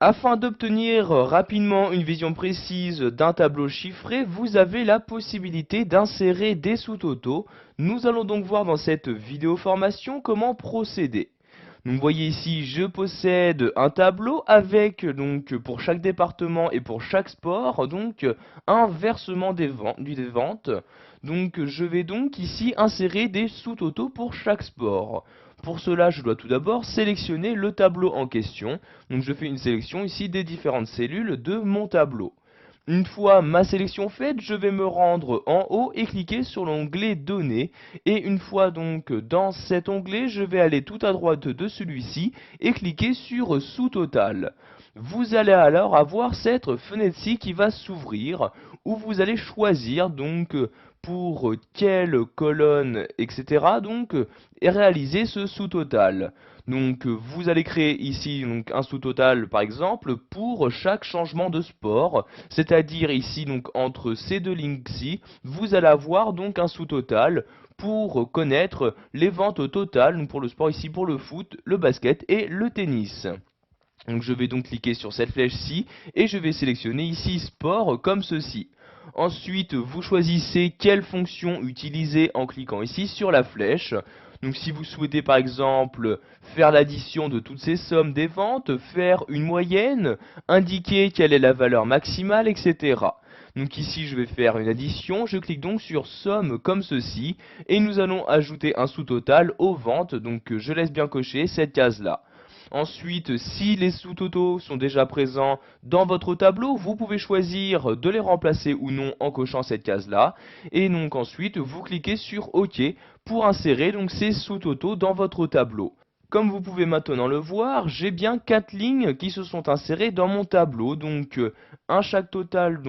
Afin d'obtenir rapidement une vision précise d'un tableau chiffré, vous avez la possibilité d'insérer des sous-totaux. Nous allons donc voir dans cette vidéo formation comment procéder. Donc vous voyez ici, je possède un tableau avec donc pour chaque département et pour chaque sport donc un versement des ventes. Donc je vais donc ici insérer des sous-totaux pour chaque sport. Pour cela, je dois tout d'abord sélectionner le tableau en question. Donc je fais une sélection ici des différentes cellules de mon tableau. Une fois ma sélection faite, je vais me rendre en haut et cliquer sur l'onglet Données. Et une fois donc dans cet onglet, je vais aller tout à droite de celui-ci et cliquer sur Sous-total. Vous allez alors avoir cette fenêtre-ci qui va s'ouvrir où vous allez choisir donc pour quelle colonne, etc. donc et réaliser ce sous-total. Donc vous allez créer ici donc un sous-total par exemple pour chaque changement de sport, c'est-à-dire ici donc entre ces deux lignes-ci, vous allez avoir donc un sous-total pour connaître les ventes totales donc pour le sport ici pour le foot, le basket et le tennis. Donc je vais donc cliquer sur cette flèche-ci et je vais sélectionner ici sport comme ceci. Ensuite, vous choisissez quelle fonction utiliser en cliquant ici sur la flèche. Donc si vous souhaitez par exemple faire l'addition de toutes ces sommes des ventes, faire une moyenne, indiquer quelle est la valeur maximale, etc. Donc ici je vais faire une addition, je clique donc sur somme comme ceci et nous allons ajouter un sous-total aux ventes, donc je laisse bien cocher cette case-là. Ensuite, si les sous-totaux sont déjà présents dans votre tableau, vous pouvez choisir de les remplacer ou non en cochant cette case-là. Et donc ensuite, vous cliquez sur OK pour insérer donc ces sous-totaux dans votre tableau. Comme vous pouvez maintenant le voir, j'ai bien 4 lignes qui se sont insérées dans mon tableau, donc un chaque total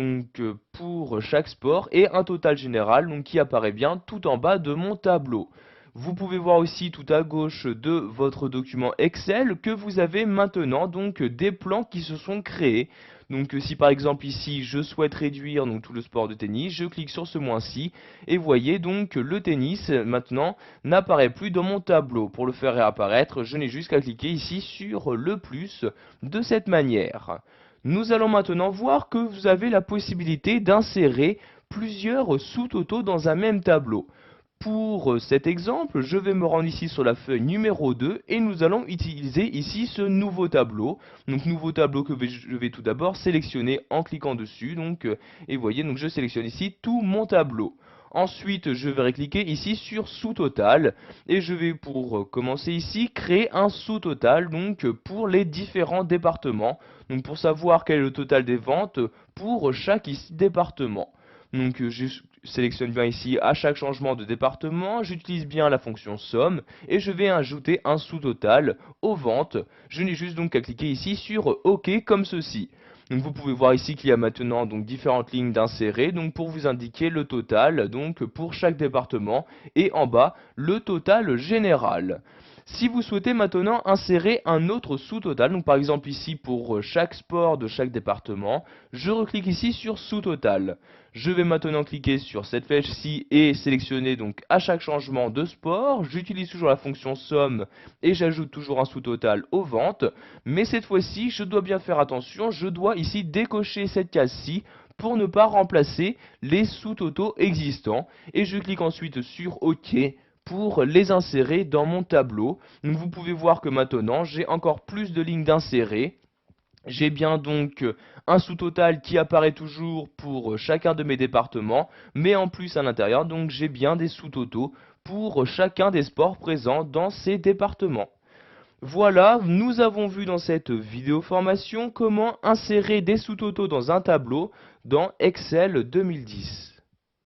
pour chaque sport et un total général donc qui apparaît bien tout en bas de mon tableau. Vous pouvez voir aussi tout à gauche de votre document Excel que vous avez maintenant donc des plans qui se sont créés. Donc si par exemple ici je souhaite réduire donc tout le sport de tennis, je clique sur ce moins-ci et voyez donc que le tennis maintenant n'apparaît plus dans mon tableau. Pour le faire réapparaître, je n'ai juste qu'à cliquer ici sur le plus de cette manière. Nous allons maintenant voir que vous avez la possibilité d'insérer plusieurs sous-totaux dans un même tableau. Pour cet exemple, je vais me rendre ici sur la feuille numéro 2 et nous allons utiliser ici ce nouveau tableau. Donc nouveau tableau que je vais tout d'abord sélectionner en cliquant dessus. Et vous voyez, donc je sélectionne ici tout mon tableau. Ensuite, je vais cliquer ici sur sous-total et je vais pour commencer ici créer un sous-total donc pour les différents départements. Donc pour savoir quel est le total des ventes pour chaque département. Donc je sélectionne bien ici à chaque changement de département, j'utilise bien la fonction somme et je vais ajouter un sous-total aux ventes. Je n'ai juste donc qu'à cliquer ici sur OK comme ceci. Donc vous pouvez voir ici qu'il y a maintenant donc différentes lignes d'insérer donc pour vous indiquer le total donc pour chaque département et en bas le total général. Si vous souhaitez maintenant insérer un autre sous-total, donc par exemple ici pour chaque sport de chaque département, je reclique ici sur sous-total. Je vais maintenant cliquer sur cette flèche-ci et sélectionner donc à chaque changement de sport. J'utilise toujours la fonction somme et j'ajoute toujours un sous-total aux ventes. Mais cette fois-ci, je dois bien faire attention, je dois ici décocher cette case-ci pour ne pas remplacer les sous-totaux existants. Et je clique ensuite sur OK pour les insérer dans mon tableau. Donc vous pouvez voir que maintenant j'ai encore plus de lignes d'insérer. J'ai bien donc un sous-total qui apparaît toujours pour chacun de mes départements, mais en plus à l'intérieur, donc j'ai bien des sous-totaux pour chacun des sports présents dans ces départements. Voilà, nous avons vu dans cette vidéo formation comment insérer des sous-totaux dans un tableau dans Excel 2010.